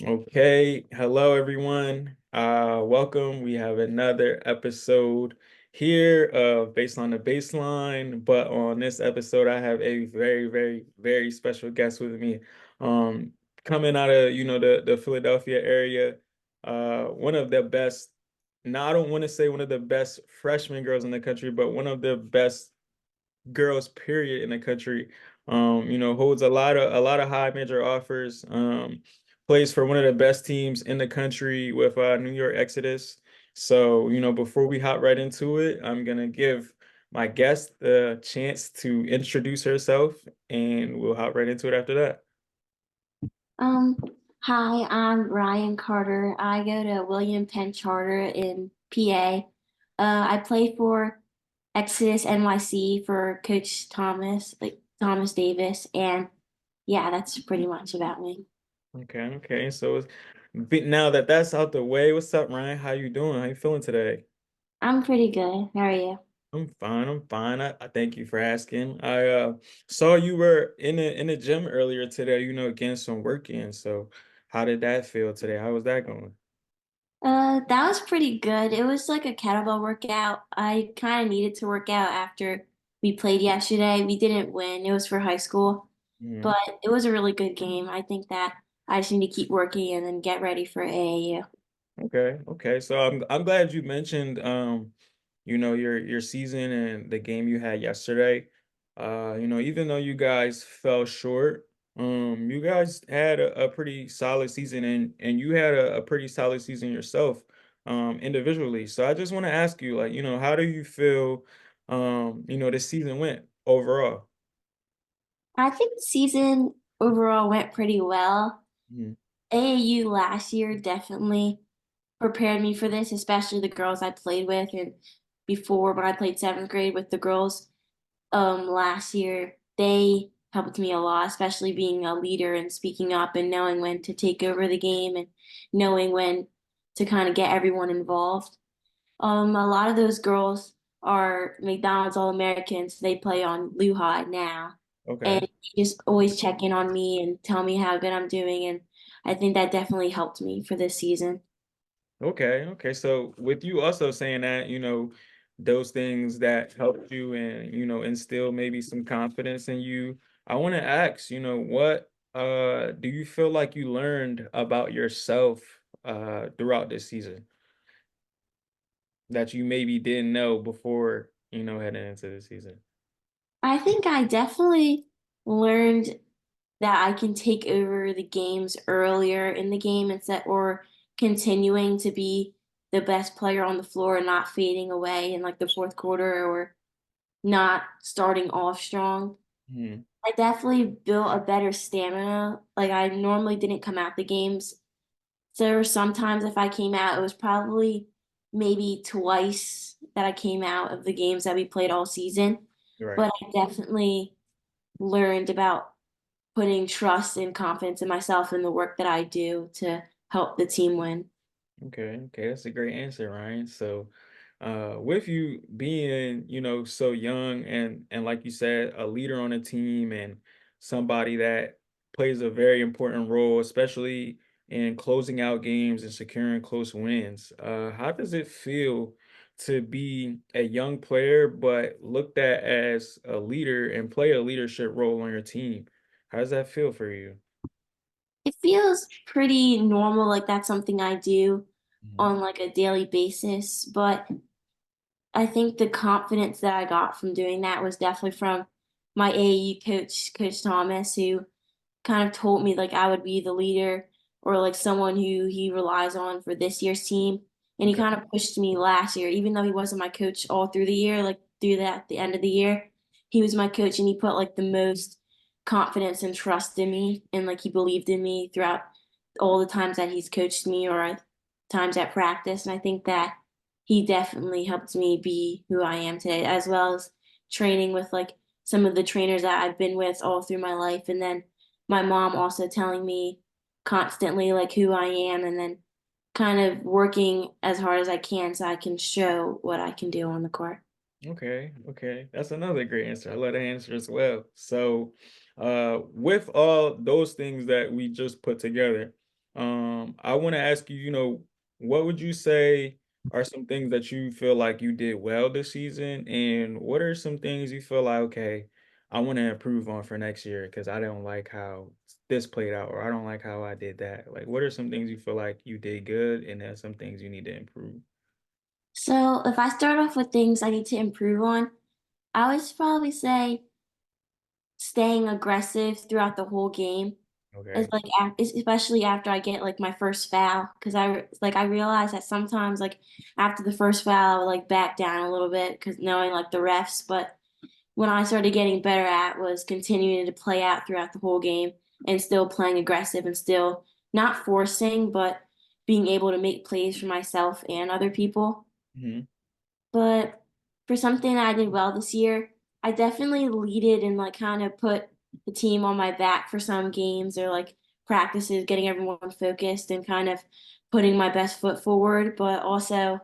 Okay, hello everyone. Welcome. We have another episode here of Based on the Baseline. But on this episode, I have a very, very, very special guest with me. Um, Coming out of the Philadelphia area. One of the best. Now I don't want to say one of the best freshman girls in the country, but one of the best girls period in the country. Holds a lot of high major offers. Plays for one of the best teams in the country with New York Exodus. So, before we hop right into it, I'm gonna give my guest the chance to introduce herself, and we'll hop right into it after that. Um, Hi, I'm Ryan Carter. I go to William Penn Charter in PA. I play for Exodus NYC for Coach Thomas, like Thomas Davis, and yeah, that's pretty much about me. Okay, okay. So now that that's out the way, what's up, Ryan? How you doing? How you feeling today? I'm pretty good. How are you? I'm fine. I'm fine. I thank you for asking. I saw you were in the gym earlier today, getting some work in. So how did that feel today? How was that going? That was pretty good. It was like a kettlebell workout. I kind of needed to work out after we played yesterday. We didn't win. It was for high school, Mhm. but it was a really good game. I think that I just need to keep working and then get ready for AAU. Okay, okay. So I'm glad you mentioned your season and the game you had yesterday. Even though you guys fell short, you guys had a pretty solid season and you had a pretty solid season yourself, individually. So I just want to ask you, like, how do you feel this season went overall? I think the season overall went pretty well. Mhm. AAU last year definitely prepared me for this, especially the girls I played with and before when I played seventh grade with the girls last year, they helped me a lot, especially being a leader and speaking up and knowing when to take over the game and knowing when to kind of get everyone involved. A lot of those girls are McDonald's All-Americans. They play on Lehigh now. And Okay. they just always check in on me and tell me how good I'm doing. And I think that definitely helped me for this season. Okay, okay. So with you also saying that, those things that helped you and, instill maybe some confidence in you, I want to ask, what do you feel like you learned about yourself throughout this season that you maybe didn't know before, heading into the season? I think I definitely learned that I can take over the games earlier in the game instead or continuing to be the best player on the floor and not fading away in like the fourth quarter or not starting off strong. Mhm. I definitely built a better stamina. Like I normally didn't come out the games. So there were sometimes if I came out, it was probably maybe twice that I came out of the games that we played all season. Right. But I definitely learned about putting trust and confidence in myself and the work that I do to help the team win. Okay, okay, that's a great answer, Ryan. So, with you being, so young and like you said, a leader on a team and somebody that plays a very important role, especially in closing out games and securing close wins. How does it feel to be a young player but looked at as a leader and play a leadership role on your team? How does that feel for you? It feels pretty normal, like that's something I do Mhm. on like a daily basis, but I think the confidence that I got from doing that was definitely from my AAU coach, Coach Thomas, who kind of told me like I would be the leader or like someone who he relies on for this year's team. And he Okay. kind of pushed me last year, even though he wasn't my coach all through the year, like through that the end of the year, he was my coach and he put like the most confidence and trust in me and like he believed in me throughout all the times that he's coached me or times at practice. And I think that he definitely helped me be who I am today, as well as training with like some of the trainers that I've been with all through my life. And then my mom also telling me constantly like who I am and then kind of working as hard as I can so I can show what I can do on the court. Okay, okay. That's another great answer. I love that answer as well. So, with all those things that we just put together, I want to ask you, what would you say are some things that you feel like you did well this season, and what are some things you feel like, okay, I want to improve on for next year because I don't like how this played out, or I don't like how I did that. Like, what are some things you feel like you did good, and then some things you need to improve? So if I start off with things I need to improve on, I would probably say staying aggressive throughout the whole game. It's Okay. like especially after I get like my first foul, because I realize that sometimes like after the first foul I would like back down a little bit because knowing like the refs, but when I started getting better at was continuing to play out throughout the whole game and still playing aggressive and still not forcing, but being able to make plays for myself and other people. Hmm. But for something I did well this year, I definitely leaded and like kind of put the team on my back for some games or like practices, getting everyone focused and kind of putting my best foot forward, but also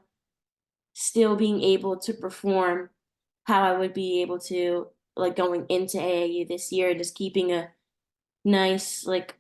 still being able to perform how I would be able to like going into AAU this year, just keeping a nice like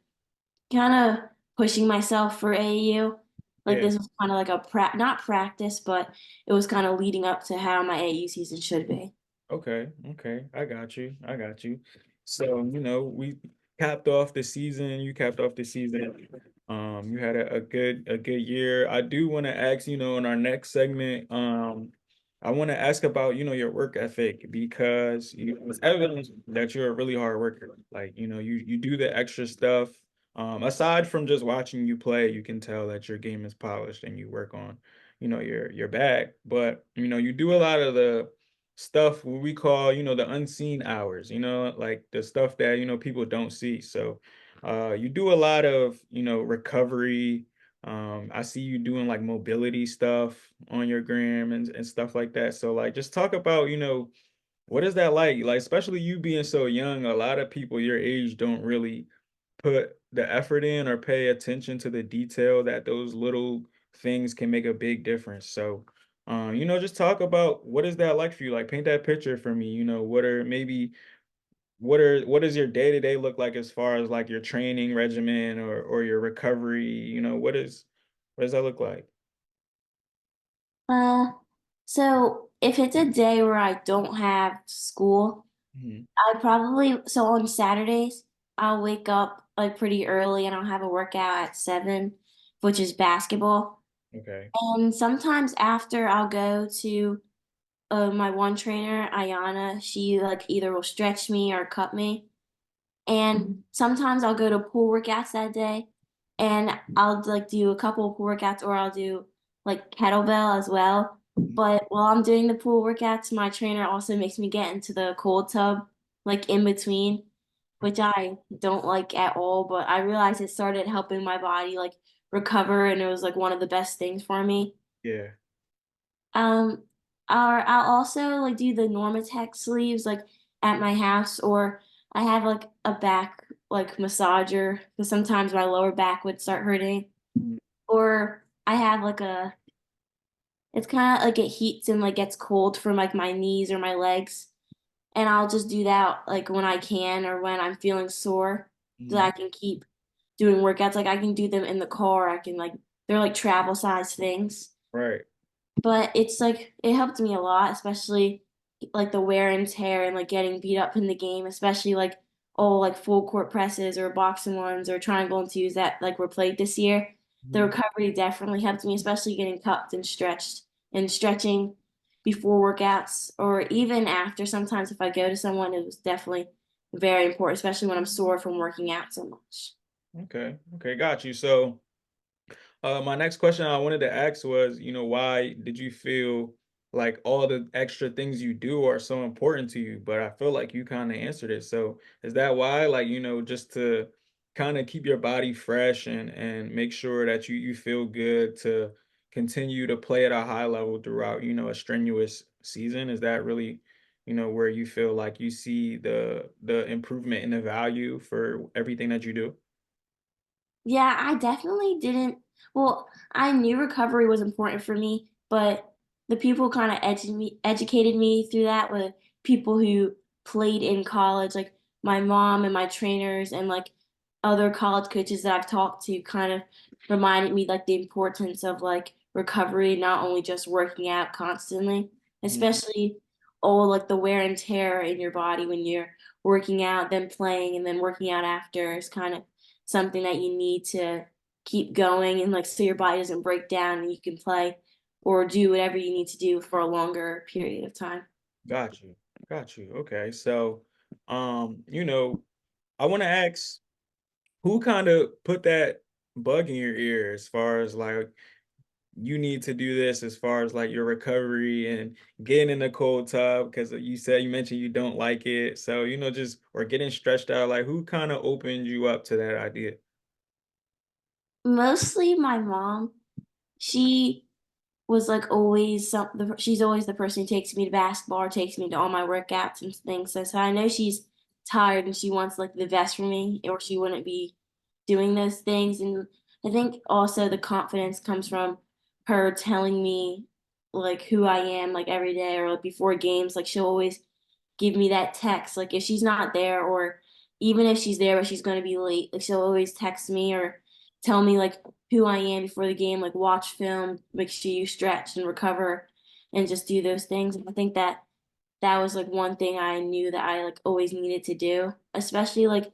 kind of pushing myself for AAU. Like Yeah. this was kind of like a not practice, but it was kind of leading up to how my AAU season should be. Okay, okay. I got you. I got you. So, we capped off the season. You capped off the season. You had a good year. I do want to ask, in our next segment, I want to ask about, your work ethic because it's evident that you're a really hard worker. Like, you do the extra stuff. Aside from just watching you play, you can tell that your game is polished and you work on, your bag. But, you do a lot of the stuff what we call, the unseen hours, like the stuff that, people don't see. So you do a lot of, recovery. I see you doing like mobility stuff on your gram and stuff like that. So like just talk about, what is that like? Like, especially you being so young, a lot of people your age don't really put the effort in or pay attention to the detail that those little things can make a big difference. So, just talk about what is that like for you? Like, paint that picture for me. What does your day to day look like as far as like your training regimen or your recovery? What does that look like? Uh, so if it's a day where I don't have school, Mhm. I probably so on Saturdays I'll wake up like pretty early and I'll have a workout at 7, which is basketball. Okay. And sometimes after I'll go to my one trainer, Ayana. She like either will stretch me or cut me. And sometimes I'll go to pool workouts that day and I'll like do a couple of pool workouts or I'll do like kettlebell as well. Mhm. But while I'm doing the pool workouts, my trainer also makes me get into the cold tub like in between, which I don't like at all, but I realized it started helping my body like recover and it was like one of the best things for me. Yeah. Um, or I'll also like do the Normatec sleeves like at my house, or I have like a back like massager because sometimes my lower back would start hurting. Mhm. Or I have like it's kind of like it heats and like gets cold from like my knees or my legs, and I'll just do that like when I can or when I'm feeling sore, so that Mhm. I can keep doing workouts. Like I can do them in the car. I can like they're like travel size things. Right. But it's like it helped me a lot, especially like the wear and tear and like getting beat up in the game, especially like like full court presses or boxing ones or triangle and twos that like were played this year. The Mhm. recovery definitely helped me, especially getting cupped and stretched and stretching before workouts or even after. Sometimes if I go to someone, it was definitely very important, especially when I'm sore from working out so much. Okay. Okay. Got you. So, my next question I wanted to ask was, why did you feel like all the extra things you do are so important to you? But I feel like you kind of answered it. So is that why, like, just to kind of keep your body fresh and make sure that you feel good to continue to play at a high level throughout, a strenuous season? Is that really, where you feel like you see the improvement in the value for everything that you do? Yeah, I definitely didn't. Well, I knew recovery was important for me, but the people kind of educated me through that were people who played in college, like my mom and my trainers, and like other college coaches that I've talked to kind of reminded me like the importance of like recovery, not only just working out constantly, Mhm. especially all like the wear and tear in your body when you're working out, then playing, and then working out after is kind of something that you need to keep going and like so your body doesn't break down and you can play or do whatever you need to do for a longer period of time. Got you. Got you. Okay. So, you know, I want to ask who kind of put that bug in your ear as far as like you need to do this as far as like your recovery and getting in the cold tub because you mentioned you don't like it. So, just or getting stretched out, like who kind of opened you up to that idea? Mostly my mom. She was like always she's always the person who takes me to basketball or takes me to all my workouts and things. So I know she's tired and she wants like the best for me or she wouldn't be doing those things. And I think also the confidence comes from her telling me like who I am like every day or like before games. Like she'll always give me that text. Like if she's not there or even if she's there but she's gonna be late, like she'll always text me or tell me like who I am before the game, like watch film, make sure you stretch and recover and just do those things. And I think that that was like one thing I knew that I like always needed to do, especially like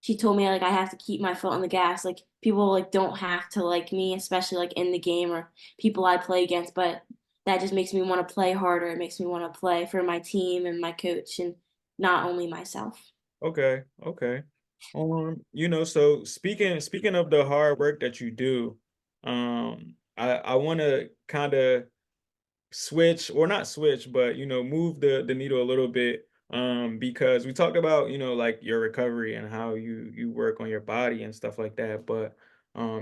she told me like I have to keep my foot on the gas. Like people like don't have to like me, especially like in the game or people I play against, but that just makes me want to play harder. It makes me want to play for my team and my coach and not only myself. Okay, okay. So speaking of the hard work that you do, I want to kind of switch or not switch, but move the needle a little bit because we talked about, like your recovery and how you work on your body and stuff like that, but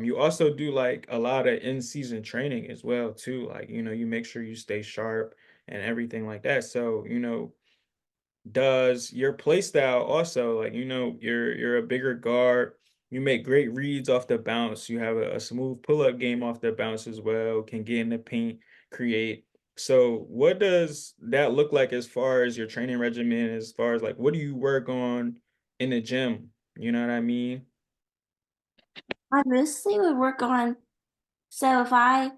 you also do like a lot of in-season training as well too. Like, you make sure you stay sharp and everything like that. So, does your play style also like you're a bigger guard, you make great reads off the bounce, you have a smooth pull-up game off the bounce as well, can get in the paint, create. So what does that look like as far as your training regimen, as far as like what do you work on in the gym, you know what I mean? I mostly would work on so if I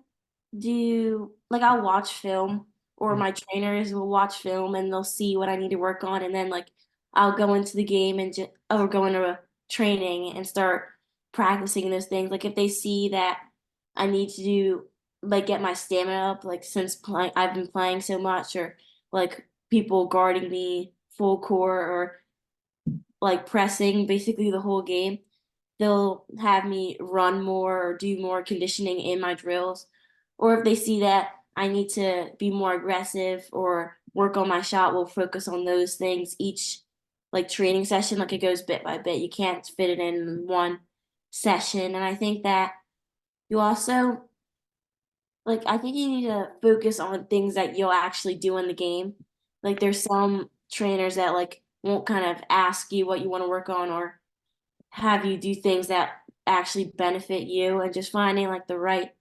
do like I'll watch film or Mm. my trainers will watch film and they'll see what I need to work on and then like I'll go into the game and just or go into a training and start practicing those things. Like if they see that I need to do like get my stamina up, like since playing I've been playing so much or like people guarding me full court or like pressing basically the whole game. They'll have me run more or do more conditioning in my drills. Or if they see that I need to be more aggressive or work on my shot, we'll focus on those things each like training session. Like it goes bit by bit. You can't fit it in one session. And I think that you also like I think you need to focus on things that you'll actually do in the game. Like there's some trainers that like won't kind of ask you what you want to work on or have you do things that actually benefit you and just finding like the right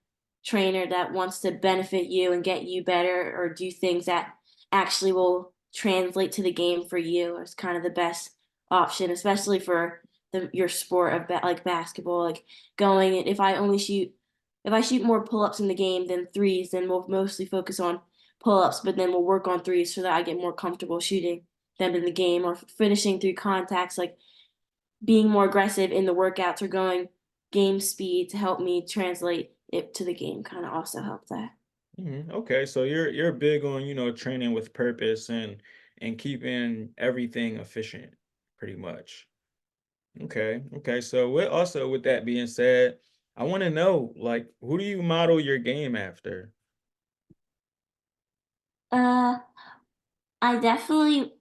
trainer that wants to benefit you and get you better or do things that actually will translate to the game for you is kind of the best option, especially for your sport of like basketball. Like going if I shoot more pull-ups in the game than threes, then we'll mostly focus on pull-ups, but then we'll work on threes so that I get more comfortable shooting them in the game or finishing through contacts. Like being more aggressive in the workouts or going game speed to help me translate it to the game kind of also help that. Okay, so you're big on, training with purpose and keeping everything efficient pretty much. Okay. Okay. So with that being said, I want to know like who do you model your game after? Uh, I definitely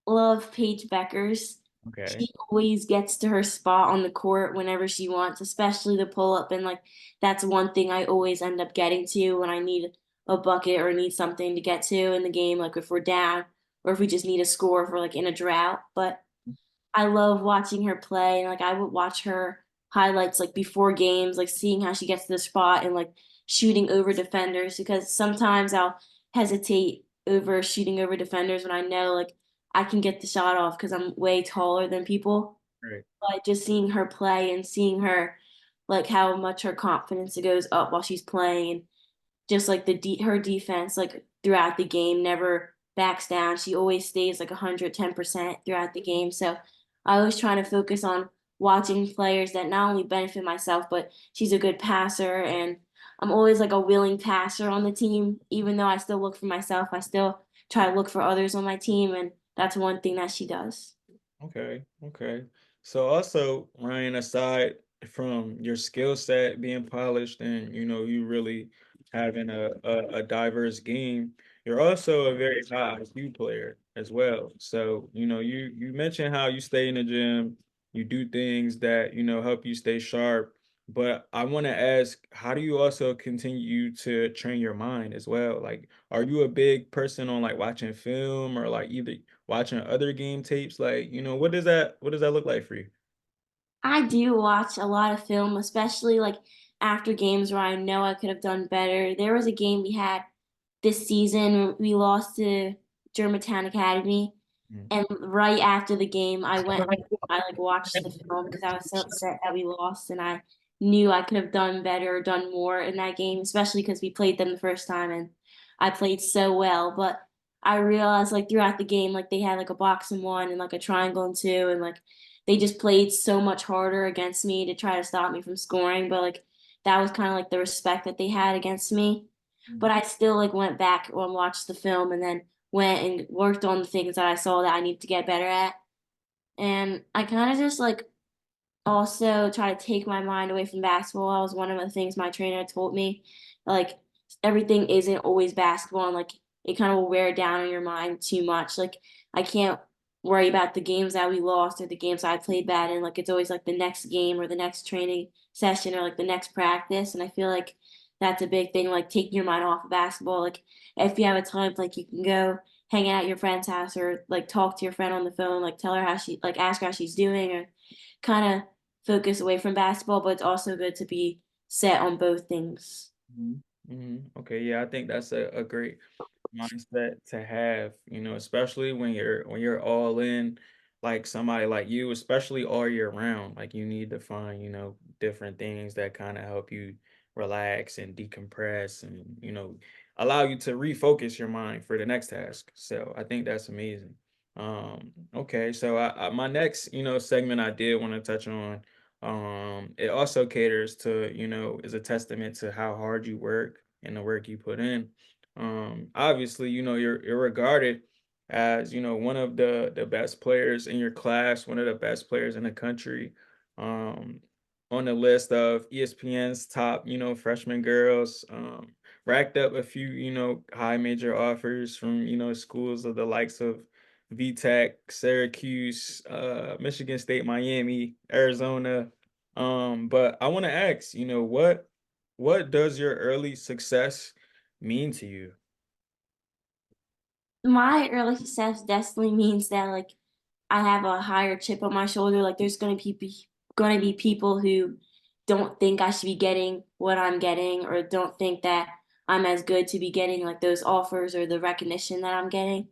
love Paige Beckers. Okay. She always gets to her spot on the court whenever she wants, especially the pull up. And like that's one thing I always end up getting to when I need a bucket or need something to get to in the game, like if we're down or if we just need a score for like in a drought. But I love watching her play. And like I would watch her highlights like before games, like seeing how she gets to the spot and like shooting over defenders because sometimes I'll hesitate over shooting over defenders when I know like I can get the shot off because I'm way taller than people. Right. but just seeing her play and seeing her like how much her confidence goes up while she's playing and just like her defense like throughout the game never backs down. She always stays like 110% throughout the game. So I always try to focus on watching players that not only benefit myself, but she's a good passer and I'm always like a willing passer on the team. Even though I still look for myself, I still try to look for others on my team, and that's one thing that she does. Okay, okay. So also, Ryan, aside from your skill set being polished and you really having a diverse game, you're also a very high IQ player as well. So, you mentioned how you stay in the gym, you do things that, help you stay sharp. But I want to ask, how do you also continue to train your mind as well? Like, are you a big person on like watching film or like either watching other game tapes? Like, what does that look like for you? I do watch a lot of film, especially like after games where I know I could have done better. There was a game we had this season. We lost to Germantown Academy, Mm. and right after the game, I like watched the film because I was so upset that we lost, and I knew I could have done better or done more in that game, especially because we played them the first time and I played so well. But I realized like throughout the game, like they had like a box and one and like a triangle and two, and like they just played so much harder against me to try to stop me from scoring. But like that was kind of like the respect that they had against me. But I still like went back and watched the film and then went and worked on the things that I saw that I need to get better at. And I kind of just like also try to take my mind away from basketball. That was one of the things my trainer told me. Like everything isn't always basketball and like it kind of will wear down on your mind too much. Like I can't worry about the games that we lost or the games I played bad in. Like it's always like the next game or the next training session or like the next practice. And I feel like that's a big thing, like taking your mind off of basketball. Like if you have a time, like you can go hang out at your friend's house or like talk to your friend on the phone, like tell her how she like ask her how she's doing or kind of focus away from basketball, but it's also good to be set on both things. Mhm. Okay, yeah, I think that's a great mindset to have, especially when you're all in, like somebody like you, especially all year round. Like you need to find, different things that kind of help you relax and decompress and, allow you to refocus your mind for the next task. So I think that's amazing. Okay, so my next, segment I did want to touch on, it also caters to, is a testament to how hard you work and the work you put in. Obviously, you're regarded as, one of the best players in your class, one of the best players in the country. Um, on the list of ESPN's top, freshman girls, racked up a few, high major offers from, schools of the likes of VTech, Syracuse, Michigan State, Miami, Arizona. But I want to ask, what does your early success mean to you? My early success definitely means that like I have a higher chip on my shoulder. Like there's gonna be people who don't think I should be getting what I'm getting or don't think that I'm as good to be getting like those offers or the recognition that I'm getting.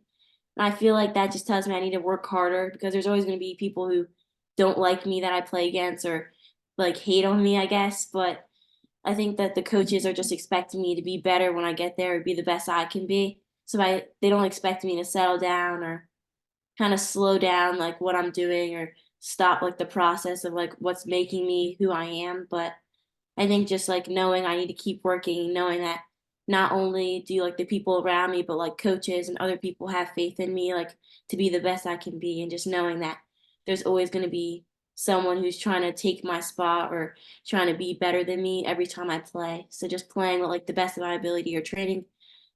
And I feel like that just tells me I need to work harder because there's always gonna be people who don't like me that I play against or like hate on me, I guess. But I think that the coaches are just expecting me to be better when I get there, be the best I can be. So they don't expect me to settle down or kind of slow down like what I'm doing or stop like the process of like what's making me who I am. But I think just like knowing I need to keep working, knowing that not only do like the people around me, but like coaches and other people have faith in me, like to be the best I can be, and just knowing that there's always going to be someone who's trying to take my spot or trying to be better than me every time I play. So just playing with like the best of my ability or training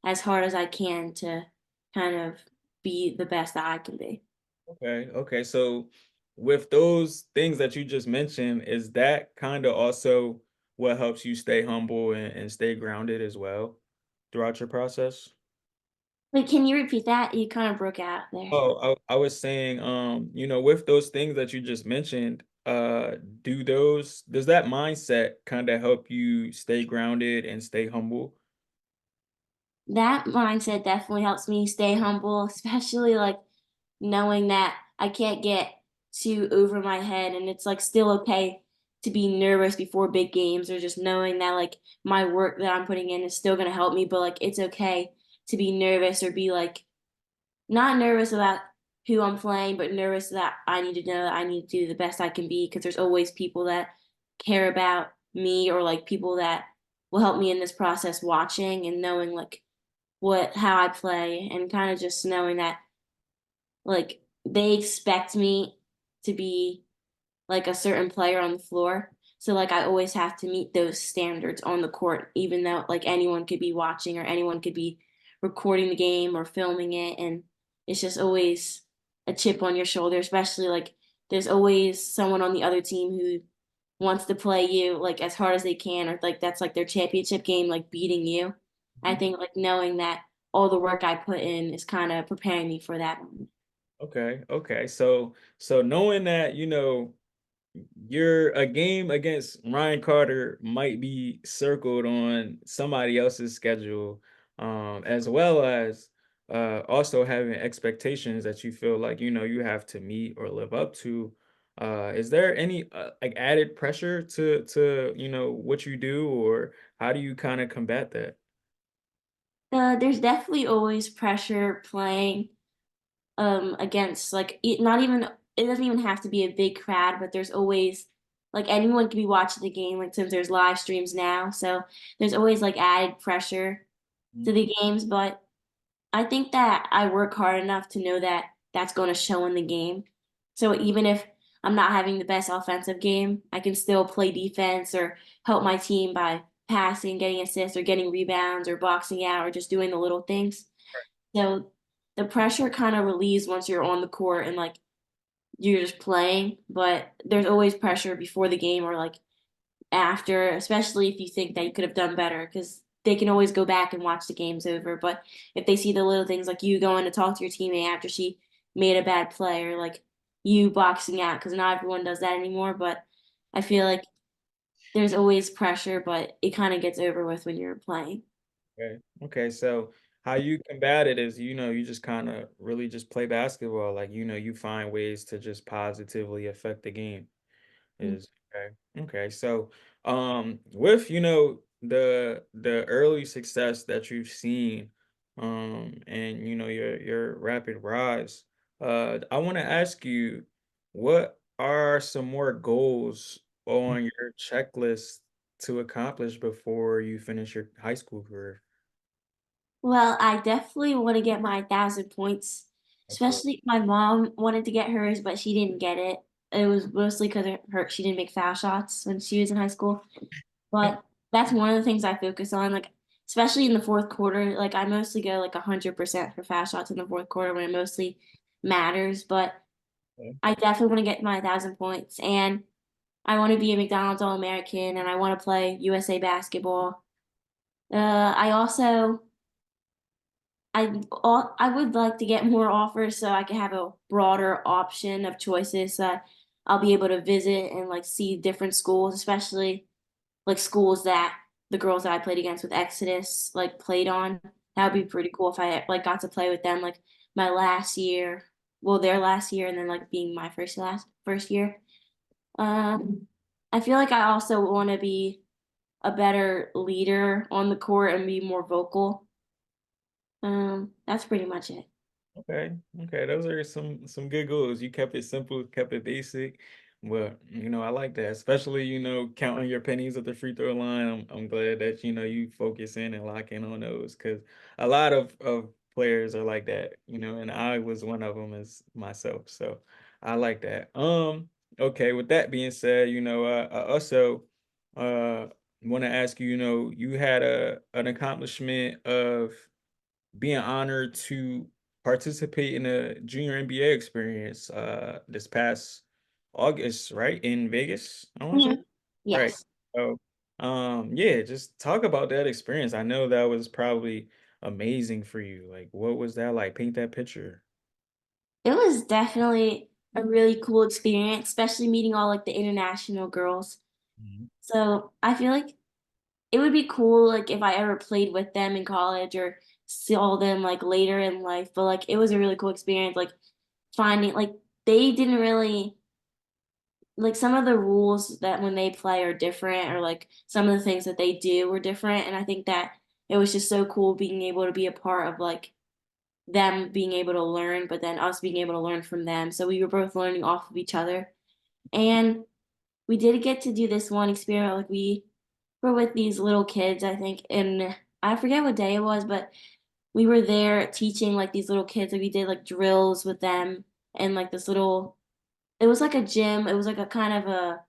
as hard as I can to kind of be the best that I can be. Okay, okay. So with those things that you just mentioned, is that kind of also what helps you stay humble and stay grounded as well throughout your process? Wait, can you repeat that? You kind of broke out there. Oh, I was saying, with those things that you just mentioned, does that mindset kind of help you stay grounded and stay humble? That mindset definitely helps me stay humble, especially like knowing that I can't get too over my head, and it's like still okay to be nervous before big games, or just knowing that like my work that I'm putting in is still going to help me, but like it's okay to be nervous or be like not nervous about who I'm playing, but nervous that I need to know that I need to do the best I can be, because there's always people that care about me, or like people that will help me in this process, watching and knowing like how I play, and kind of just knowing that like they expect me to be like a certain player on the floor. So like I always have to meet those standards on the court, even though like anyone could be watching or anyone could be recording the game or filming it. And it's just always a chip on your shoulder, especially like there's always someone on the other team who wants to play you like as hard as they can, or like that's like their championship game, like beating you. I Mhm. think like knowing that all the work I put in is kind of preparing me for that moment. Okay, okay. So knowing that, you're a game against Ryan Carter might be circled on somebody else's schedule, as well as also having expectations that you feel like you have to meet or live up to. Is there any like added pressure to what you do, or how do you kind of combat that? There's definitely always pressure playing against like not even, it doesn't even have to be a big crowd, but there's always like anyone can be watching the game, like since there's live streams now, so there's always like added pressure to the games. But I think that I work hard enough to know that that's going to show in the game. So even if I'm not having the best offensive game, I can still play defense or help my team by passing, getting assists, or getting rebounds, or boxing out, or just doing the little things. So the pressure kind of relieves once you're on the court and like you're just playing, but there's always pressure before the game or like after, especially if you think that you could have done better, because they can always go back and watch the games over. But if they see the little things, like you going to talk to your teammate after she made a bad play, or like you boxing out, because not everyone does that anymore. But I feel like there's always pressure, but it kind of gets over with when you're playing. Okay. Okay. So how you combat it is, you just kind of really just play basketball. Like, you find ways to just positively affect the game. Is okay. Okay. So, with, the early success that you've seen, and your rapid rise, I want to ask you, what are some more goals on your checklist to accomplish before you finish your high school career? Well, I definitely want to get my 1,000 points, Okay. especially my mom wanted to get hers, but she didn't get it. It was mostly because of her, she didn't make foul shots when she was in high school. But that's one of the things I focus on, like especially in the fourth quarter. Like I mostly go like 100% for foul shots in the fourth quarter when it mostly matters. But Okay. I definitely want to get my 1,000 points, and I want to be a McDonald's All-American, and I want to play USA basketball. I also I would like to get more offers so I can have a broader option of choices, so that I'll be able to visit and like see different schools, especially like schools that the girls that I played against with Exodus like played on. That would be pretty cool if I like got to play with them like my last year, well their last year, and then like being my first year. Um, I feel like I also want to be a better leader on the court and be more vocal. That's pretty much it. Okay, okay, those are some good goals. You kept it simple, kept it basic, but I like that. Especially counting your pennies at the free throw line. I'm glad that you focus in and lock in on those, because a lot of players are like that. And I was one of them as myself. So I like that. Okay. With that being said, I also uh want to ask you. You had an accomplishment of being honored to participate in a junior NBA experience this past August, right? In Vegas, I want to say. Mhm. Right. Yes. So yeah, just talk about that experience. I know that was probably amazing for you. Like, what was that like? Paint that picture. It was definitely a really cool experience, especially meeting all like the international girls. Mhm. So I feel like it would be cool like if I ever played with them in college or saw them like later in life. But like it was a really cool experience, like finding like they didn't really. like some of the rules that when they play are different, or like some of the things that they do were different. And I think that it was just so cool being able to be a part of like them being able to learn, but then us being able to learn from them. So we were both learning off of each other. And we did get to do this one experiment. Like we were with these little kids, I think, and I forget what day it was, but we were there teaching like these little kids. Like we did like drills with them and like this little, it was like a gym. It was like a kind of a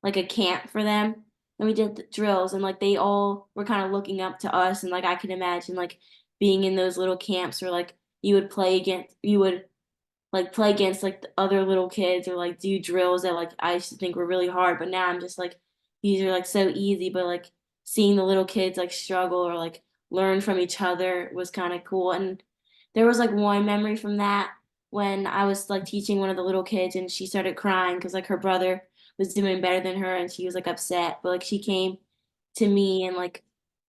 like a camp for them. And we did the drills and like they all were kind of looking up to us, and like I can imagine like being in those little camps where like you would like play against like the other little kids or like do drills that like I used to think were really hard, but now I'm just like these are like so easy, but like seeing the little kids like struggle or like learn from each other was kind of cool. And there was like one memory from that when I was like teaching one of the little kids and she started crying because like her brother was doing better than her and she was like upset, but like she came to me and like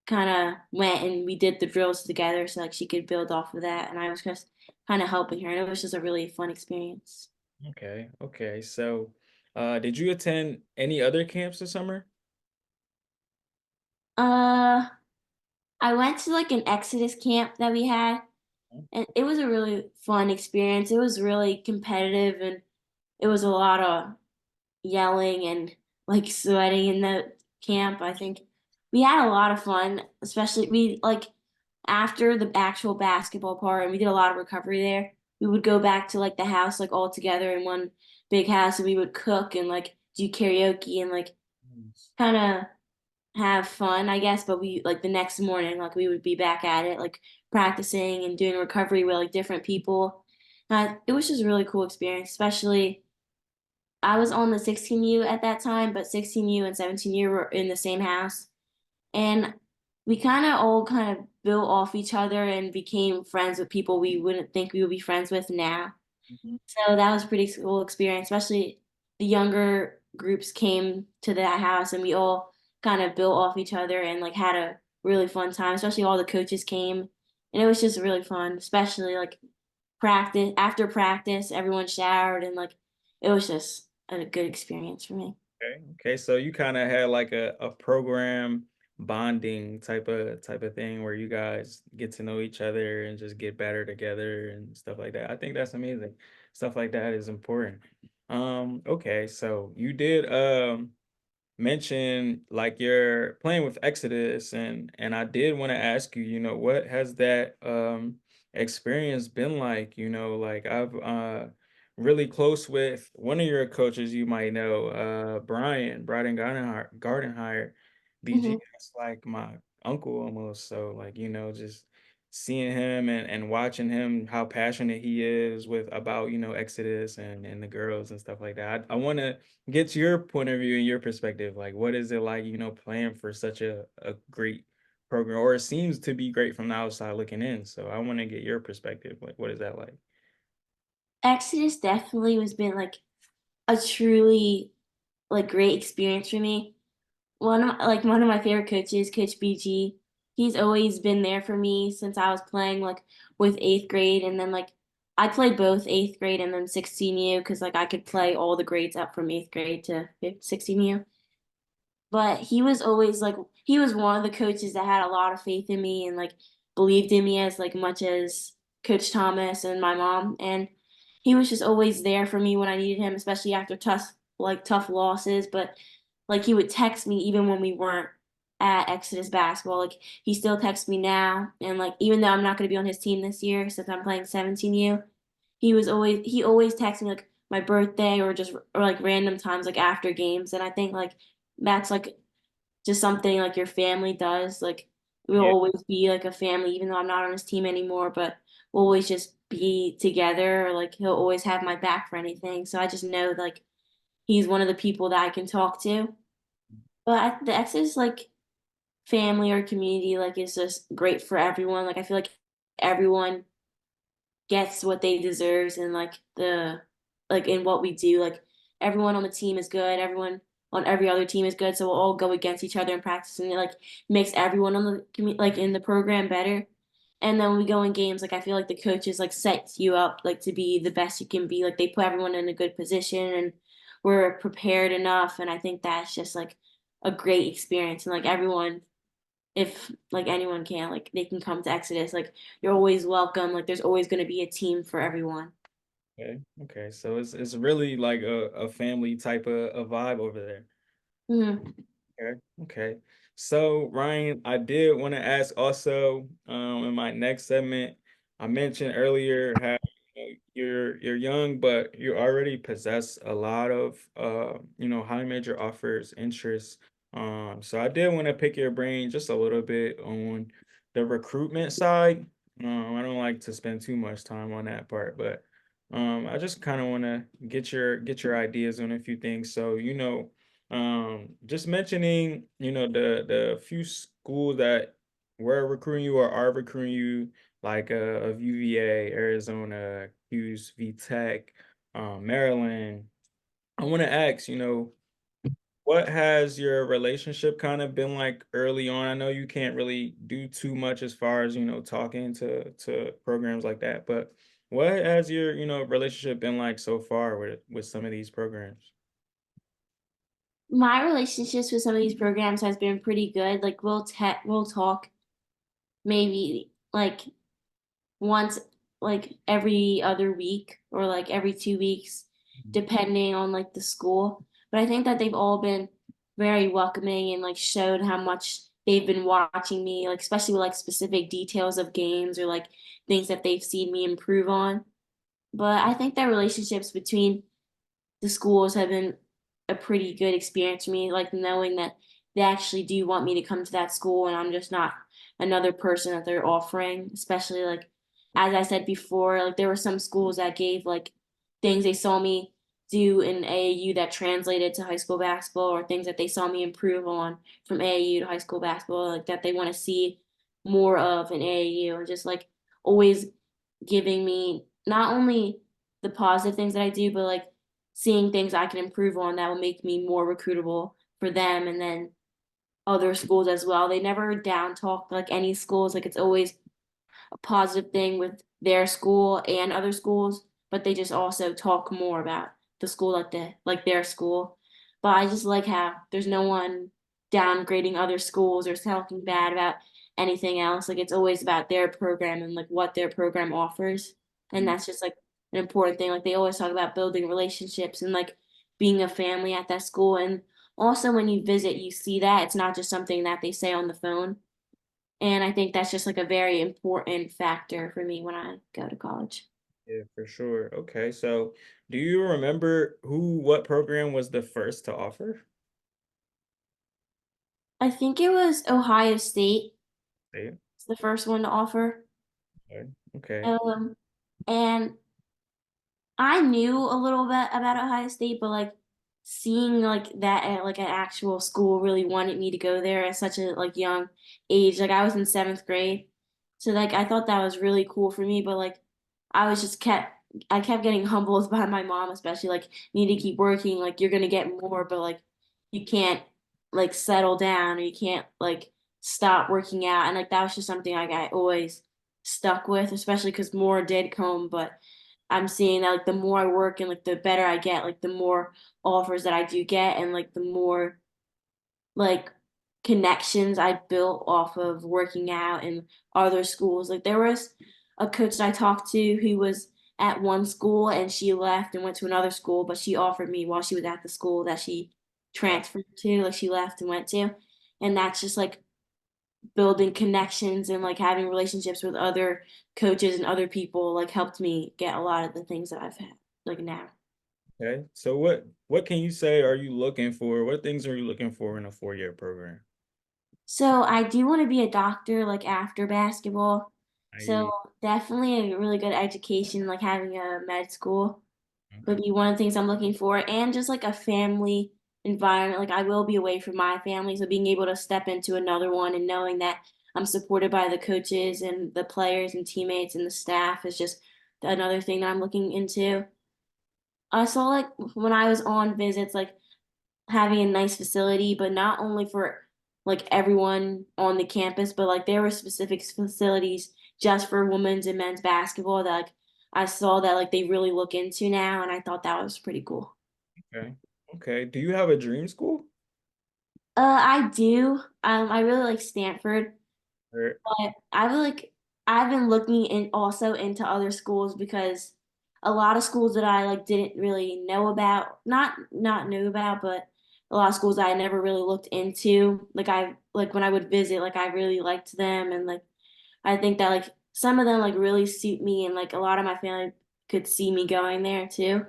kind of went and we did the drills together so like she could build off of that, and I was just kind of helping her, and it was just a really fun experience. Okay, okay. So, did you attend any other camps this summer? Uh, I went to like an Exodus camp that we had, and it was a really fun experience. It was really competitive, and it was a lot of yelling and like sweating in the camp. I think we had a lot of fun, especially we like after the actual basketball part, and we did a lot of recovery there. We would go back to like the house like all together in one big house, and we would cook and like do karaoke and like Nice. kind of have fun, I guess. But we like the next morning, like we would be back at it, like practicing and doing recovery with like different people. It was just a really cool experience, especially I was on the 16U at that time, but 16U and 17U were in the same house. And we kind of all kind of built off each other and became friends with people we wouldn't think we would be friends with now. Mhm. So that was a pretty cool experience, especially the younger groups came to that house and we all kind of built off each other and like had a really fun time, especially all the coaches came. And it was just really fun, especially like practice after practice, everyone showered and like it was just a good experience for me. Okay, okay. So you kind of had like a program bonding type of thing where you guys get to know each other and just get better together and stuff like that. I think that's amazing. Stuff like that is important. Okay, so you did mention like you're playing with Exodus, and I did want to ask you, what has that experience been like? Like I've really close with one of your coaches, you might know, Brian Gardenhire, BG. Hmm. That's like my uncle almost. So like, just seeing him and watching him, how passionate he is with about, Exodus and the girls and stuff like that. I want to get your point of view and your perspective. Like, what is it like, playing for such a great program, or it seems to be great from the outside looking in. So I want to get your perspective. Like, what is that like? Exodus definitely has been like a truly like great experience for me. One of my favorite coaches, Coach BG, he's always been there for me since I was playing like with eighth grade, and then like I played both eighth grade and then 16U because like I could play all the grades up from eighth grade to 16U. But he was always like he was one of the coaches that had a lot of faith in me and like believed in me as like much as Coach Thomas and my mom. And he was just always there for me when I needed him, especially after tough losses. But like he would text me even when we weren't at Exodus basketball. Like he still texts me now, and like even though I'm not going to be on his team this year since I'm playing 17U, he always texts me like my birthday or like random times like after games. And I think like that's like just something like your family does. Like we'll Yeah. always be like a family, even though I'm not on his team anymore, but we'll always just be together. Or, like he'll always have my back for anything. So I just know like he's one of the people that I can talk to. But the Exodus like family or community like is just great for everyone. Like I feel like everyone gets what they deserves and like the like in what we do. Like everyone on the team is good, everyone on every other team is good, so we'll all go against each other in practice, and it like makes everyone on the like in the program better. And then when we go in games, like I feel like the coaches like sets you up like to be the best you can be. Like they put everyone in a good position, and we're prepared enough, and I think that's just like a great experience. And like everyone, if like anyone can, like they can come to Exodus. Like you're always welcome. Like there's always going to be a team for everyone. Okay. Okay. So it's really like a family type of vibe over there. Mhm. Okay. Okay. So Ryan, I did want to ask also, in my next segment, I mentioned earlier how you're young, but you already possess a lot of high major offers, interests. So I did want to pick your brain just a little bit on the recruitment side. I don't like to spend too much time on that part, but I just kind of want to get your ideas on a few things. So, just mentioning, the few schools that were recruiting you or are recruiting you, like of UVA, Arizona, Hughes, VTech, Maryland. I want to ask, what has your relationship kind of been like early on? I know you can't really do too much as far as, talking to programs like that, but what has your, relationship been like so far with some of these programs? My relationships with some of these programs has been pretty good. Like we'll talk maybe like once like every other week or like every 2 weeks, depending on like the school. But I think that they've all been very welcoming and like showed how much they've been watching me, like especially with like specific details of games or like things that they've seen me improve on. But I think that relationships between the schools have been a pretty good experience for me, like knowing that they actually do want me to come to that school and I'm just not another person that they're offering, especially like as I said before, like there were some schools that gave like things they saw me do in AAU that translated to high school basketball or things that they saw me improve on from AAU to high school basketball, like that they want to see more of in AAU and just like always giving me not only the positive things that I do, but like seeing things I can improve on that will make me more recruitable for them and then other schools as well. They never down talk like any schools. Like it's always a positive thing with their school and other schools, but they just also talk more about the school like their school. But I just like how there's no one downgrading other schools or talking bad about anything else. Like it's always about their program and like what their program offers. And that's just like an important thing. Like they always talk about building relationships and like being a family at that school. And also when you visit, you see that it's not just something that they say on the phone. And I think that's just like a very important factor for me when I go to college. Yeah, for sure. Okay, so do you remember what program was the first to offer? I think it was Ohio State. Yeah. It's the first one to offer. Okay. Okay. Um, and I knew a little bit about Ohio State, but like seeing like that at like an actual school really wanted me to go there at such a like young age. Like I was in seventh grade. So like I thought that was really cool for me, but like I was just kept I kept getting humbled by my mom, especially like you need to keep working, like you're gonna get more, but like you can't like settle down or you can't like stop working out. And like that was just something like I always stuck with, especially because more did come, but I'm seeing that like the more I work and like the better I get, like the more offers that I do get and like the more like connections I built off of working out in other schools. Like there was a coach that I talked to who was at one school and she left and went to another school, but she offered me while she was at the school that she Wow. transferred to, like she left and went to. And that's just like building connections and like having relationships with other coaches and other people like helped me get a lot of the things that I've had like now. Okay. So what can you say are you looking for? What things are you looking for in a 4-year program? So I do want to be a doctor like after basketball. So I definitely a really good education, like having a med school would be one of the things I'm looking for, and just like a family environment. Like I will be away from my family, so being able to step into another one and knowing that I'm supported by the coaches and the players and teammates and the staff is just another thing that I'm looking into. I saw like when I was on visits, like having a nice facility, but not only for like everyone on the campus, but like there were specific facilities just for women's and men's basketball that like I saw that like they really look into now, and I thought that was pretty cool. okay. Okay. Do you have a dream school? I do. I really like Stanford, Or but I've been looking in also into other schools because a lot of schools that I like didn't really know about, not know about, but a lot of schools I never really looked into. Like when I would visit, like I really liked them, and like I think that like some of them like really suit me, and like a lot of my family could see me going there too.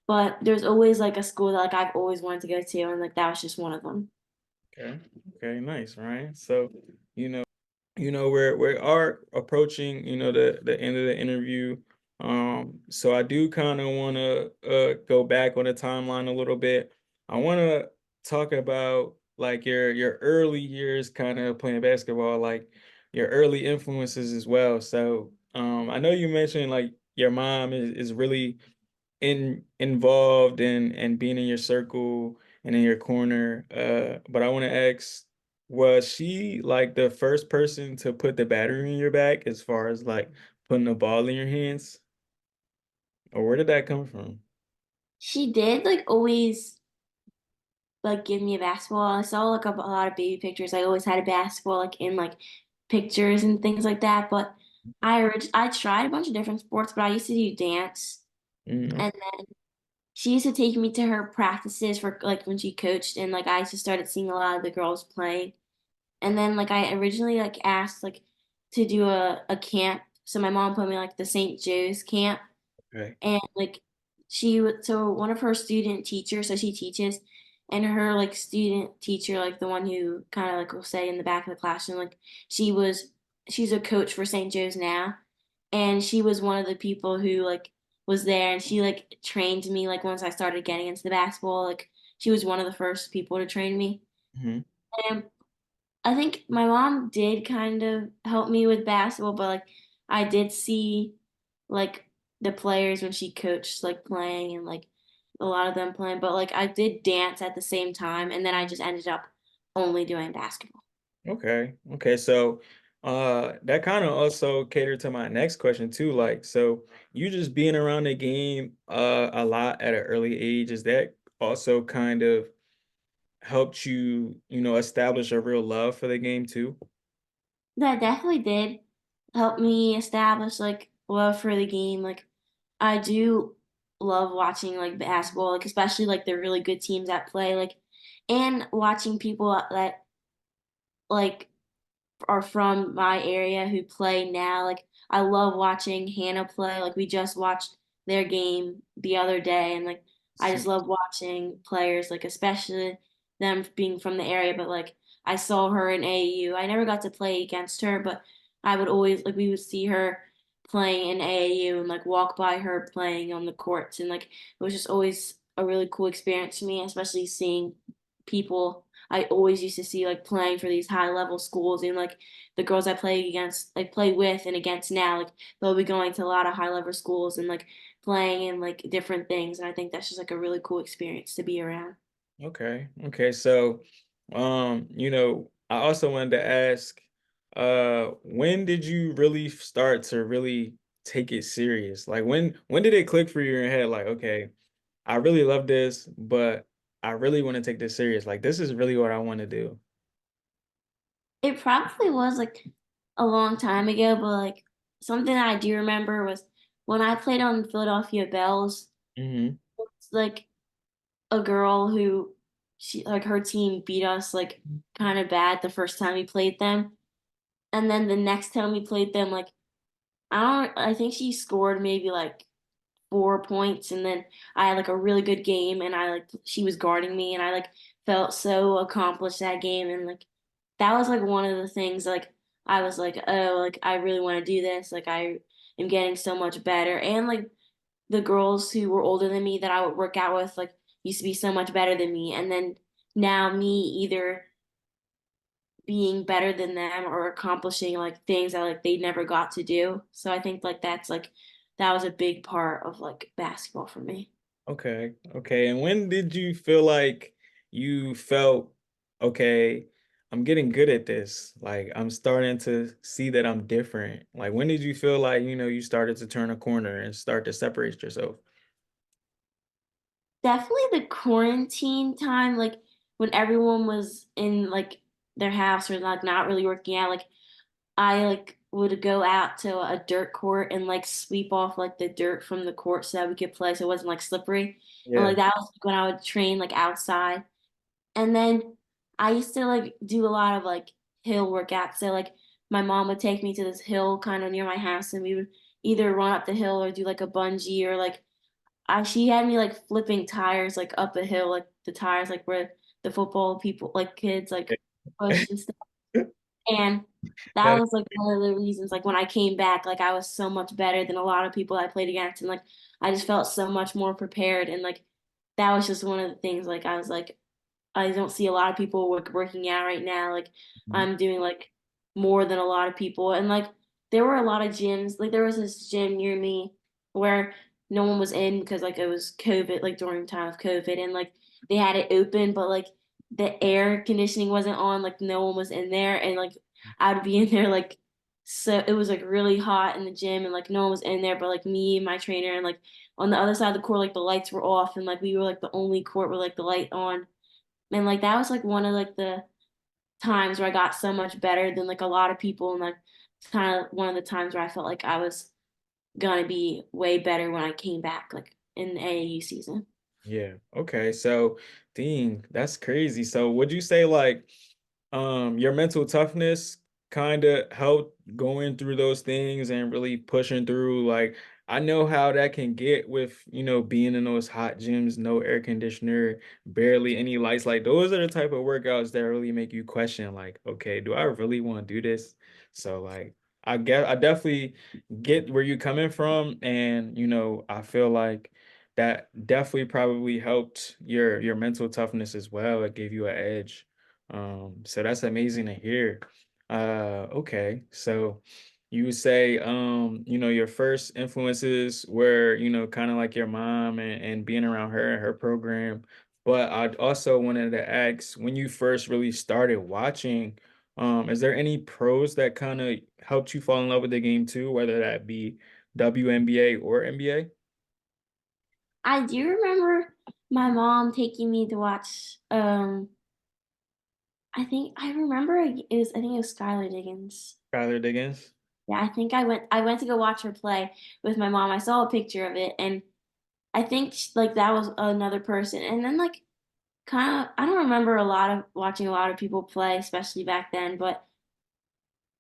But there's always like a school that like I've always wanted to go to, and like that was just one of them. okay. Okay, nice, right? So, you know, we are approaching, the end of the interview. So I do kind of want to go back on the timeline a little bit. I want to talk about like your early years kind of playing basketball, like your early influences as well. So, I know you mentioned like your mom is really involved and being in your circle and in your corner. But I want to ask, was she like the first person to put the battery in your back as far as like putting the ball in your hands? Or where did that come from? She did like always like give me a basketball. I saw like a lot of baby pictures. I always had a basketball like in like pictures and things like that. But I tried a bunch of different sports, but I used to do dance, Mm, and then she used to take me to her practices for like when she coached, and like I just started seeing a lot of the girls playing. And then like I originally like asked like to do a camp. So my mom put me like the St. Joe's camp. okay. And like she would, so one of her student teachers, so she teaches, and her like student teacher, like the one who kind of like will say in the back of the classroom, like she was, she's a coach for St. Joe's now, and she was one of the people who like was there, and she like trained me like once I started getting into the basketball, like she was one of the first people to train me. Hmm. And I think my mom did kind of help me with basketball, but like I did see like the players when she coached like playing and like a lot of them playing, but like I did dance at the same time and then I just ended up only doing basketball. Okay. Okay. So that kind of also catered to my next question too. Like, so you just being around the game a lot at an early age, is that also kind of helped you, establish a real love for the game too? That definitely did help me establish like love for the game. Like I do love watching like basketball, like especially like the really good teams that play, like and watching people that like are from my area who play now. Like I love watching Hannah play. Like we just watched their game the other day and like I just See. love watching players like especially them being from the area, but like I saw her in AAU. I never got to play against her, but I would always like we would see her playing in AAU and like walk by her playing on the courts and like it was just always a really cool experience to me, especially seeing people I always used to see like playing for these high level schools and like the girls I play against, like play with and against now, like they'll be going to a lot of high level schools and like playing in like different things. And I think that's just like a really cool experience to be around. Okay. Okay. So, I also wanted to ask, when did you really start to really take it serious? Like when did it click for you in your head? Like, okay, I really love this, but I really want to take this serious. Like, this is really what I want to do. It probably was like a long time ago, but like something that I do remember was when I played on the Philadelphia Bells, Hmm. it's like a girl who she like her team beat us like kind of bad the first time we played them. And then the next time we played them, like I think she scored maybe like 4 points and then I had like a really good game and I like she was guarding me and I like felt so accomplished that game and like that was like one of the things like I was like, oh, like I really want to do this. Like I am getting so much better. And like the girls who were older than me that I would work out with like used to be so much better than me. And then now me either being better than them or accomplishing like things that like they never got to do. So I think like that's like that was a big part of like basketball for me. Okay. Okay. And when did you feel like you felt, okay, I'm getting good at this? Like I'm starting to see that I'm different. Like when did you feel like, you started to turn a corner and start to separate yourself? Definitely the quarantine time, like when everyone was in like their house or like not really working out, like I like would go out to a dirt court and like sweep off like the dirt from the court so that we could play so it wasn't like slippery. And Yeah. like that was when I would train like outside. And then I used to like do a lot of like hill workouts. So like my mom would take me to this hill kind of near my house and we would either run up the hill or do like a bungee or like she had me like flipping tires like up a hill, like the tires like where the football people like kids like push and stuff. And that That was like one of the reasons like when I came back, like I was so much better than a lot of people I played against and like I just felt so much more prepared and like that was just one of the things like I was like I don't see a lot of people working out right now. Like I'm doing like more than a lot of people. And like there were a lot of gyms. Like there was this gym near me where no one was in because like it was COVID, like during the time of COVID, and like they had it open, but like the air conditioning wasn't on, like no one was in there, and like I'd be in there like so it was like really hot in the gym and like no one was in there but like me, my trainer, and like on the other side of the court like the lights were off and like we were like the only court with like the light on and like that was like one of like the times where I got so much better than like a lot of people and like it's kind of one of the times where I felt like I was gonna be way better when I came back like in the AAU season. Yeah. Okay. So, dang, that's crazy. So, would you say like your mental toughness kind of helped going through those things and really pushing through? Like, I know how that can get with, being in those hot gyms, no air conditioner, barely any lights. Like, those are the type of workouts that really make you question, like, okay, do I really want to do this? So, like, I definitely get where you're coming from, and I feel like that definitely probably helped your mental toughness as well. It gave you an edge. So that's amazing to hear. Okay. So you would say your first influences were, kind of like your mom and being around her and her program. But I also wanted to ask, when you first really started watching, is there any pros that kind of helped you fall in love with the game too, whether that be WNBA or NBA? I do remember my mom taking me to watch I remember I think it was Skylar Diggins. Skylar Diggins? Yeah, I went to go watch her play with my mom. I saw a picture of it and I think like that was another person. And then like kind of I don't remember a lot of watching a lot of people play, especially back then, but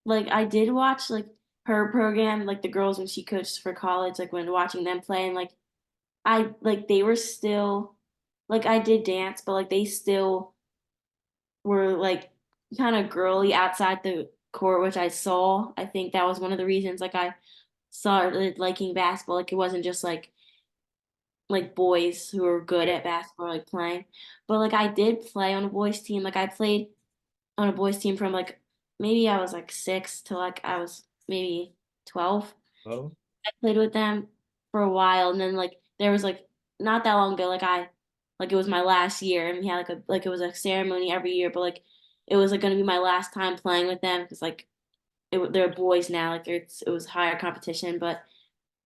like I did watch like her program, like the girls when she coached for college, like when watching them play and like I like they were still like I did dance, but like they still were like kind of girly outside the court, which I saw. I think that was one of the reasons like I started liking basketball. Like it wasn't just like boys who were good at basketball like playing. But like I did play on a boys team. Like I played on a boys team from like maybe I was like 6 to like I was maybe 12. Oh, I played with them for a while and then like there was like not that long ago like it was my last year and we had like it was a ceremony every year but like it was like going to be my last time playing with them because like they're boys now like it was higher competition but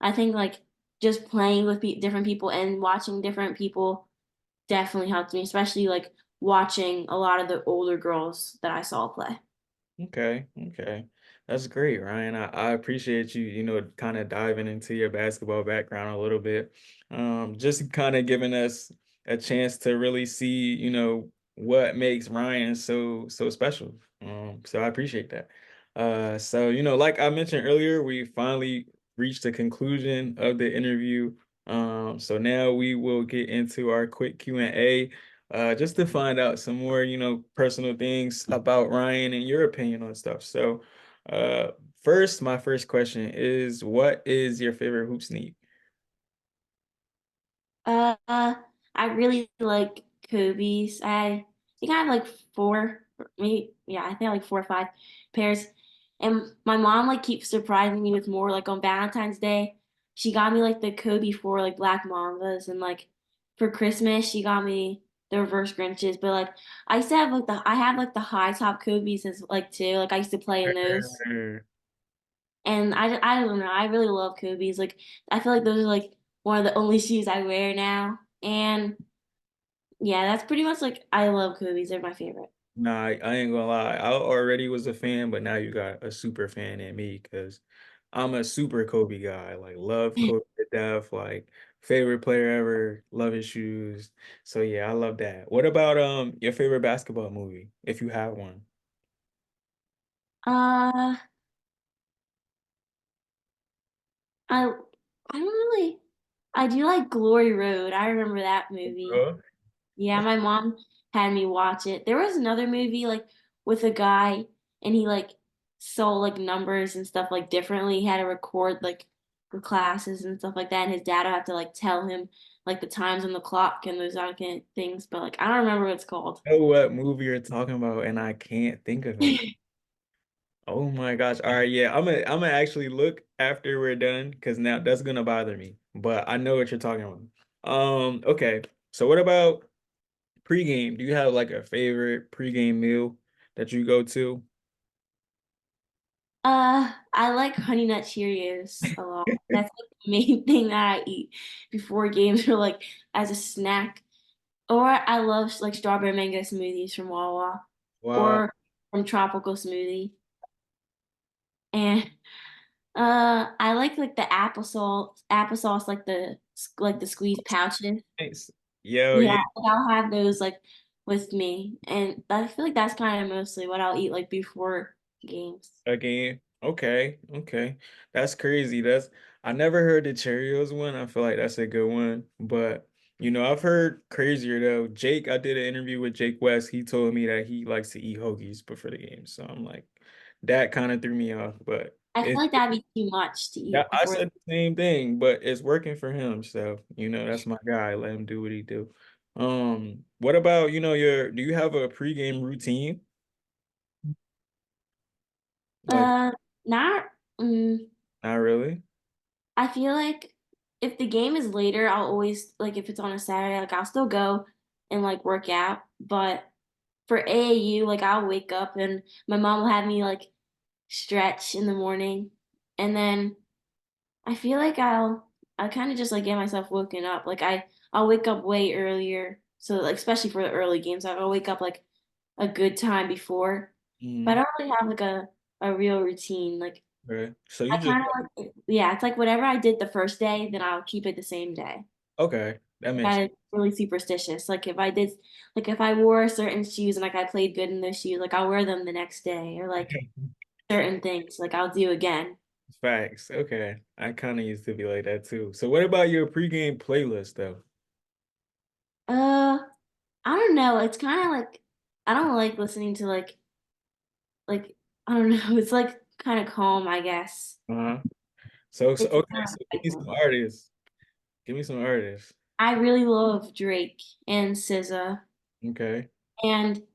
I think like just playing with different people and watching different people definitely helped me, especially like watching a lot of the older girls that I saw play. okay, okay. That's great, Ryan. I appreciate you, kind of diving into your basketball background a little bit. Just kind of giving us a chance to really see, what makes Ryan so special. So I appreciate that. So, like I mentioned earlier, we finally reached the conclusion of the interview. So now we will get into our quick Q&A, just to find out some more, personal things about Ryan and your opinion on stuff. So, uh, my first question is, what is your favorite hoop sneak? Uh, I really like Kobe's. I think I have like four, maybe yeah, I think I have like 4 or 5 pairs. And my mom like keeps surprising me with more. Like on Valentine's Day, she got me like the Kobe 4 like black mambas, and like for Christmas she got me the reverse Grinches. But like I used to have like I have like the high top Kobe's as like too. Like I used to play in those. And I don't know. I really love Kobe's. Like I feel like those are like one of the only shoes I wear now. And yeah, that's pretty much like I love Kobe's. They're my favorite. Nah, I ain't gonna lie. I already was a fan, but now you got a super fan in me because I'm a super Kobe guy. Like love Kobe to death. Like favorite player ever. Love his shoes. So yeah, I love that. What about your favorite basketball movie, if you have one? Uh, I I don't really. I do like Glory Road. I remember that movie. Oh, Yeah, my mom had me watch it. There was another movie like with a guy and he like saw like numbers and stuff like differently. He had to record like for classes and stuff like that, and his dad would have to like tell him like the times on the clock and those kind of things. But like I don't remember what it's called. I know what movie you're talking about, and I can't think of it. Oh my gosh. All right, yeah. I'm gonna actually look after we're done because now that's gonna bother me. But I know what you're talking about. Okay. So what about pregame? Do you have like a favorite pregame meal that you go to? I like Honey Nut Cheerios a lot. That's like the main thing that I eat before games or like as a snack. Or I love like strawberry mango smoothies from Wawa Wow. or from Tropical Smoothie. And I like the applesauce like the squeezed pouches. Thanks. Yo, Yeah, yeah. like, I'll have those like with me. And I feel like that's kind of mostly what I'll eat like before games. Again. Okay. Okay. That's crazy. I never heard the Cheerios one. I feel like that's a good one. But I've heard crazier though. I did an interview with Jake West. He told me that he likes to eat hoagies before the game. So I'm like, that kind of threw me off. But I feel it's like that'd be too much to yeah, eat I before. said the same thing, but it's working for him. So, that's my guy. Let him do what he do. What about, do you have a pregame routine? Like, Uh, not. not really. I feel like if the game is later, I'll always like if it's on a Saturday, like I'll still go and like work out. But for AAU, like I'll wake up and my mom will have me like stretch in the morning, and then I feel like I kind of just like get myself woken up. Like I'll wake up way earlier, so like especially for the early games, I'll wake up like a good time before. But I Mhm. don't really have like a real routine. Like Okay. So you I just kind of like yeah, it's like whatever I did the first day, then I'll keep it the same day. okay. That makes Kind of really superstitious. Like if I wore certain shoes and like I played good in those shoes, like I'll wear them the next day or like certain things like I'll do again. facts. Okay. I kind of used to be like that too. So what about your pregame playlist though? Uh, I don't know. It's kind of like I don't like listening to like I don't know. It's like kind of calm, I guess. Uh-huh. So It's okay, kind so of give like me some artists. Give me some artists. I really love Drake and SZA, Okay. and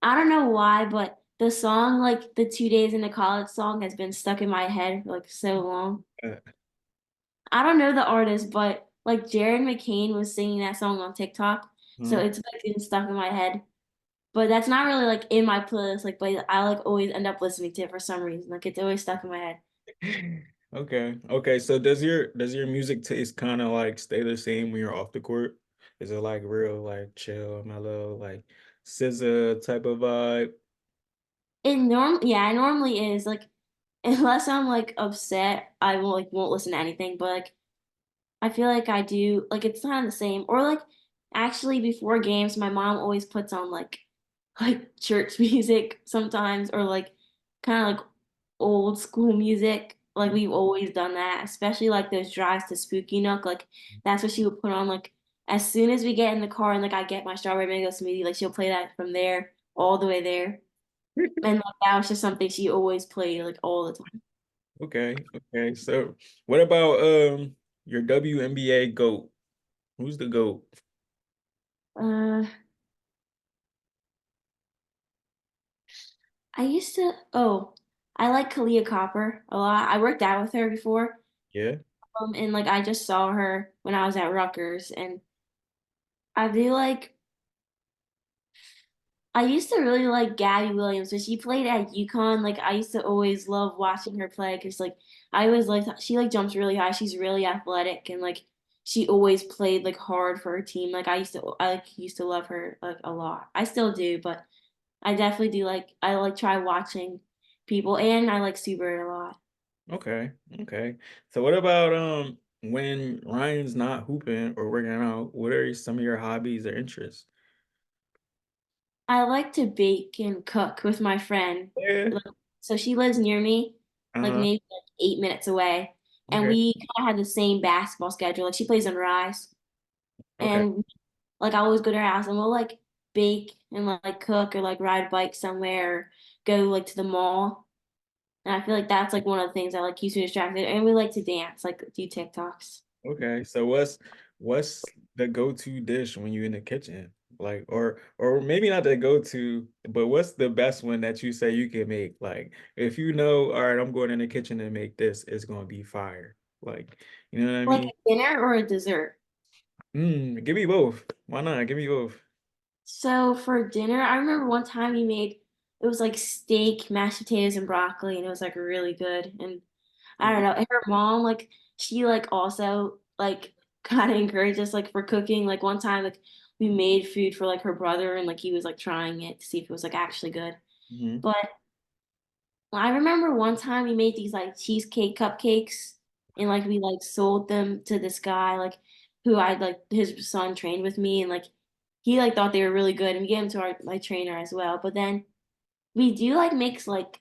I don't know why, but the song like the 2 days into college song has been stuck in my head for like so long. Uh, I don't know the artist, but like Jared McCain was singing that song on TikTok, so huh? it's like been stuck in my head. But that's not really like in my playlist, like but I like always end up listening to it for some reason. Like it's always stuck in my head. Okay. Okay. So does your music taste kind of like stay the same when you're off the court? Is it like real like chill, mellow, like SZA type of vibe? It normally is like unless I'm like upset, I won't listen to anything. But like I feel like I do like it's kind of the same. Or like actually before games, my mom always puts on like church music sometimes or like kind of like old school music. Like we've always done that, especially like those drives to Spooky Nook. Like that's what she would put on like as soon as we get in the car and like I get my strawberry mango smoothie, like she'll play that from there all the way there. And like that was just something she always played like all the time. Okay. Okay. So what about your WNBA GOAT? Who's the GOAT? Uh I like Kalia Copper a lot. I worked out with her before. Yeah. And like I just saw her when I was at Rutgers, and I do like I used to really like Gabby Williams, but she played at UConn. Like I used to always love watching her play because like I always like she like jumps really high. She's really athletic and like she always played like hard for her team. Like I used to love her like a lot. I still do, but I definitely do like I like try watching people and I like Sue Bird a lot. Okay, okay. So what about when Ryan's not hooping or working out, what are some of your hobbies or interests? I like to bake and cook with my friend. Yeah. Like, so she lives near me, like Uh-huh. maybe like 8 minutes away. And Okay. we kind of have the same basketball schedule. Like she plays on Rise. Okay. And like I always go to her house and we'll like bake and like cook or like ride a bike somewhere or go like to the mall. And I feel like that's like one of the things that like keeps me distracted. And we like to dance, like do TikToks. Okay. So what's the go-to dish when you're in the kitchen? Like or maybe not the go-to, but what's the best one that you say you can make? Like if you know, all right, I'm going in the kitchen and make this, it's gonna be fire. Like, you know what I Like mean? a dinner or a dessert. Give me both. Why not? Give me both. So for dinner, I remember one time he made it was like steak, mashed potatoes, and broccoli, and it was like really good. And I don't know, and her mom like she like also like kind of encouraged us like for cooking. Like one time like we made food for like her brother, and like he was like trying it to see if it was like actually good. Mm-hmm. But I remember one time we made these like cheesecake cupcakes, and like we like sold them to this guy like who I like his son trained with me, and like he like thought they were really good, and we gave them to our my trainer as well. But then we do like mix like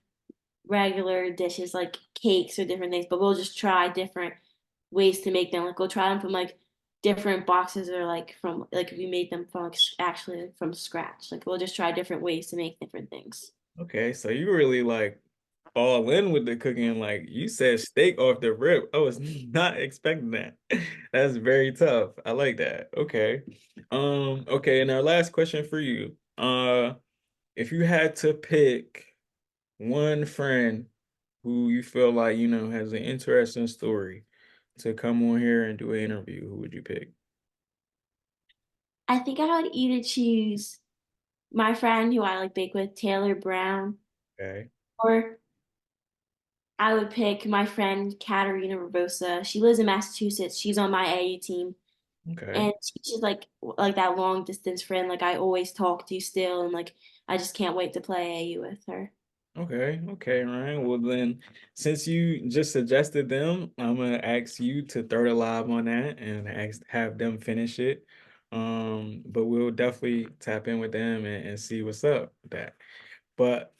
regular dishes like cakes or different things, but we'll just try different ways to make them. Like we'll try them from like different boxes or like from like we made them from like, actually from scratch. Like we'll just try different ways to make different things. Okay, so you really like all in with the cooking. Like you said steak off the rip. I was not expecting that. That's very tough. I like that. Okay. Okay, and our last question for you. If you had to pick one friend who you feel like, has an interesting story to come on here and do an interview, who would you pick? I think I would either choose my friend who I like bake with, Taylor Brown, Okay. or I would pick my friend Katerina Rabosa. She lives in Massachusetts. She's on my AU team. Okay. And she's just like that long distance friend like I always talk to still and like I just can't wait to play AU with her. Okay, okay, Ryan. Well, then, since you just suggested them, I'm gonna ask you to throw the live on that and have them finish it. But we'll definitely tap in with them and see what's up with that. But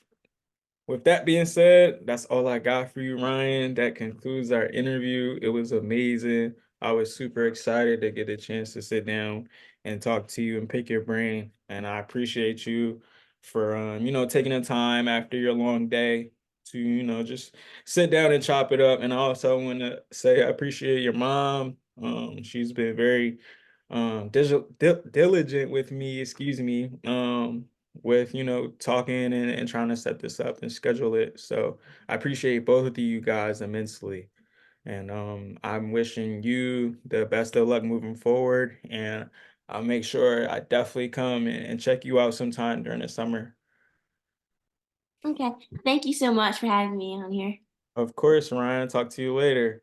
with that being said, that's all I got for you, Ryan. That concludes our interview. It was amazing. I was super excited to get a chance to sit down and talk to you and pick your brain. And I appreciate you for taking the time after your long day to, just sit down and chop it up. And I also want to say I appreciate your mom. She's been very diligent with me, excuse me. With talking and trying to set this up and schedule it. So I appreciate both of you guys immensely. And I'm wishing you the best of luck moving forward. And I'll make sure I definitely come and check you out sometime during the summer. Okay. Thank you so much for having me on here. Of course, Ryan. Talk to you later.